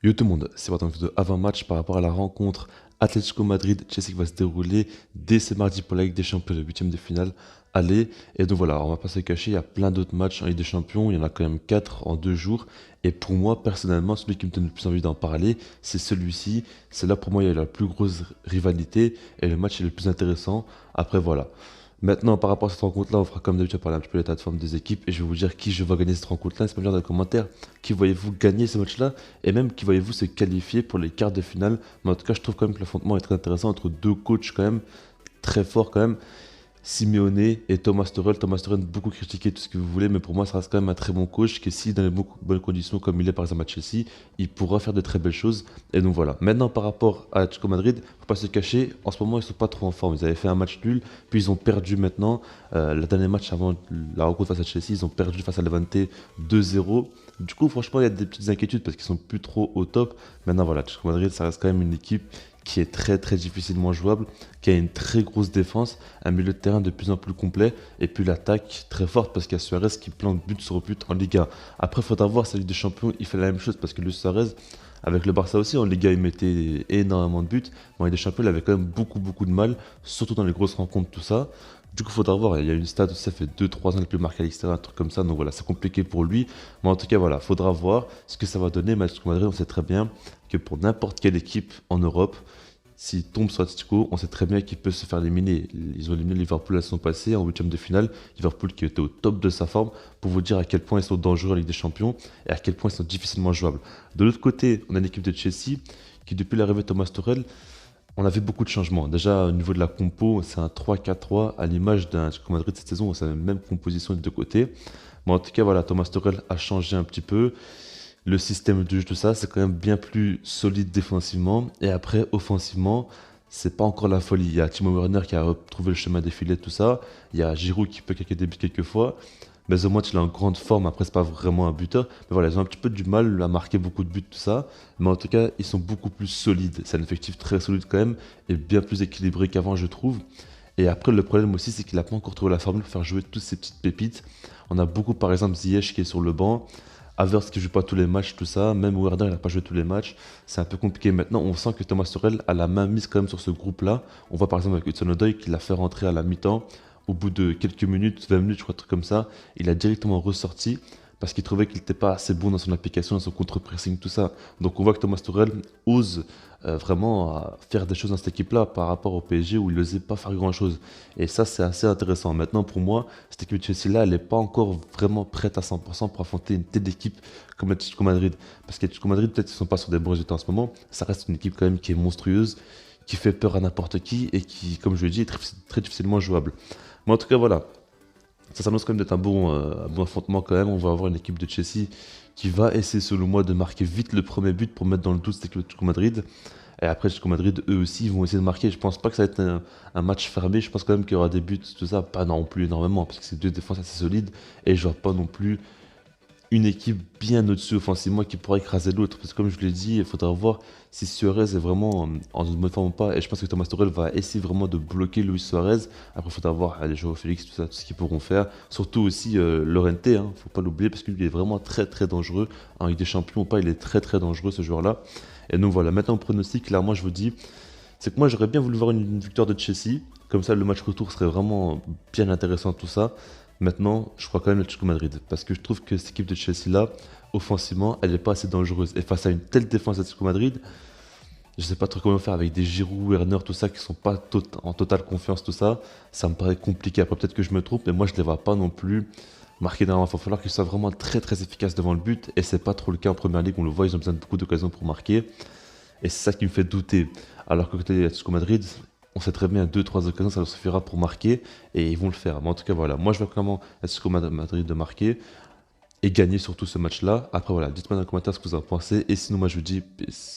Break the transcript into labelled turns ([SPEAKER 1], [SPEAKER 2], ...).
[SPEAKER 1] Yo tout le monde, c'est votre vidéo avant-match par rapport à la rencontre Atlético Madrid-Chelsea qui va se dérouler dès ce mardi pour la Ligue des Champions, le huitième de finale. Allez, et donc voilà, on va pas se cacher, il y a plein d'autres matchs en Ligue des Champions, il y en a quand même 4 en 2 jours. Et pour moi, personnellement, celui qui me donne le plus envie d'en parler, c'est celui-ci. C'est là pour moi, il y a la plus grosse rivalité et le match est le plus intéressant. Après voilà. Maintenant, par rapport à cette rencontre-là, on fera comme d'habitude parler un petit peu de l'état de forme des équipes et je vais vous dire qui je vois gagner cette rencontre-là. C'est pas me dire dans les commentaires qui voyez-vous gagner ce match-là et même qui voyez-vous se qualifier pour les quarts de finale. Mais en tout cas, je trouve quand même que l'affrontement est très intéressant entre deux coachs quand même très forts quand même. Simeone et Thomas Tuchel. Thomas Tuchel, beaucoup critiqué, tout ce que vous voulez, mais pour moi, ça reste quand même un très bon coach qui, si dans les bonnes conditions, comme il est par exemple à Chelsea, il pourra faire de très belles choses. Et donc voilà. Maintenant, par rapport à Atletico Madrid, faut pas se cacher, en ce moment, ils sont pas trop en forme. Ils avaient fait un match nul, puis ils ont perdu maintenant. Le dernier match avant la rencontre face à Chelsea, ils ont perdu face à Levante 2-0. Du coup, franchement, il y a des petites inquiétudes parce qu'ils sont plus trop au top. Maintenant, voilà, Atletico Madrid, ça reste quand même une équipe qui est très très difficilement jouable, qui a une très grosse défense, un milieu de terrain de plus en plus complet, et puis l'attaque très forte parce qu'il y a Suarez qui plante but sur but en Liga. Après, il faudra voir sa Ligue des Champions, il fait la même chose parce que Luis Suarez, avec le Barça aussi, en Liga, il mettait énormément de buts, mais en Ligue des Champions, il avait quand même beaucoup de mal, surtout dans les grosses rencontres, tout ça. Du coup, il faudra voir. Il y a une stat aussi, ça fait 2-3 ans qu'il peut marquer à l'extérieur, un truc comme ça. Donc voilà, c'est compliqué pour lui. Mais en tout cas, voilà, faudra voir ce que ça va donner. Mais Atletico Madrid, on sait très bien que pour n'importe quelle équipe en Europe, s'il tombe sur Atletico, on sait très bien qu'il peut se faire éliminer. Ils ont éliminé Liverpool la saison passée en huitième de finale. Liverpool qui était au top de sa forme pour vous dire à quel point ils sont dangereux en Ligue des Champions et à quel point ils sont difficilement jouables. De l'autre côté, on a l'équipe de Chelsea qui, depuis l'arrivée de Thomas Tuchel, on a vu beaucoup de changements. Déjà, au niveau de la compo, c'est un 3-4-3 à l'image d'un Atletico Madrid cette saison. C'est la même composition des deux côtés. Mais en tout cas, voilà, Thomas Tuchel a changé un petit peu. Le système de jeu, tout ça, c'est quand même bien plus solide défensivement. Et après, offensivement, c'est pas encore la folie. Il y a Timo Werner qui a retrouvé le chemin des filets, tout ça. Il y a Giroud qui peut claquer des buts quelquefois. Mais au moins, il est en grande forme. Après, c'est pas vraiment un buteur. Mais voilà, ils ont un petit peu du mal à marquer beaucoup de buts, tout ça. Mais en tout cas, ils sont beaucoup plus solides. C'est un effectif très solide quand même. Et bien plus équilibré qu'avant, je trouve. Et après, le problème aussi, c'est qu'il n'a pas encore trouvé la formule pour faire jouer toutes ces petites pépites. On a beaucoup, par exemple, Ziyech qui est sur le banc. Havertz qui joue pas tous les matchs, tout ça. Même Werner, il n'a pas joué tous les matchs. C'est un peu compliqué maintenant. On sent que Thomas Tuchel a la main mise quand même sur ce groupe-là. On voit par exemple avec Hudson-Odoi qu'il l'a fait rentrer à la mi-temps. Au bout de quelques minutes, 20 minutes, je crois, un truc comme ça, il a directement ressorti parce qu'il trouvait qu'il n'était pas assez bon dans son application, dans son contre-pressing, tout ça. Donc on voit que Thomas Tuchel ose vraiment faire des choses dans cette équipe-là par rapport au PSG où il n'osait pas faire grand-chose. Et ça, c'est assez intéressant. Maintenant, pour moi, cette équipe de Chelsea-là, elle n'est pas encore vraiment prête à 100% pour affronter une telle équipe comme l'Atlético Madrid. Parce qu'Atlético Madrid, peut-être qu'ils ne sont pas sur des bons résultats en ce moment, ça reste une équipe quand même qui est monstrueuse, qui fait peur à n'importe qui et qui, comme je l'ai dit, est très difficilement jouable. Mais en tout cas, voilà, ça s'annonce quand même d'être un bon affrontement quand même. On va avoir une équipe de Chelsea qui va essayer, selon moi, de marquer vite le premier but pour mettre dans le doute cette équipe de Atlético Madrid. Et après, Atlético Madrid, eux aussi, ils vont essayer de marquer. Je pense pas que ça va être un match fermé. Je pense quand même qu'il y aura des buts, tout ça. Pas non plus énormément, parce que c'est deux défenses assez solides. Et je vois pas non plus une équipe bien au-dessus offensivement qui pourrait écraser l'autre. Parce que comme je l'ai dit, il faudra voir si Suarez est vraiment en une bonne forme ou pas. Et je pense que Thomas Tuchel va essayer vraiment de bloquer Luis Suarez. Après, il faudra voir les joueurs Félix, tout ça, tout ce qu'ils pourront faire. Surtout aussi Llorente, hein, faut pas l'oublier parce qu'il est vraiment très dangereux. En Ligue des Champions ou pas, il est très dangereux ce joueur-là. Et donc voilà, maintenant au pronostic, clairement, je vous dis, c'est que moi j'aurais bien voulu voir une victoire de Chelsea. Comme ça, le match retour serait vraiment bien intéressant, tout ça. Maintenant, je crois quand même l'Atlético Madrid. Parce que je trouve que cette équipe de Chelsea-là, offensivement, elle n'est pas assez dangereuse. Et face à une telle défense d'Atlético Madrid, je sais pas trop comment faire avec des Giroud, Werner, tout ça, qui sont pas en totale confiance, tout ça. Ça me paraît compliqué. Après, peut-être que je me trompe, mais moi, je ne les vois pas non plus marquer énormément. Il va falloir qu'ils soient vraiment très efficaces devant le but. Et c'est pas trop le cas en première ligue. On le voit, ils ont besoin de beaucoup d'occasions pour marquer. Et c'est ça qui me fait douter. Alors que côté Atletico Madrid, on sait très bien deux trois occasions, ça leur suffira pour marquer et ils vont le faire. Mais en tout cas, voilà, moi je vois comment Atletico Madrid de marquer et gagner surtout ce match-là. Après, voilà, dites-moi dans les commentaires ce que vous en pensez. Et sinon, moi je vous dis peace.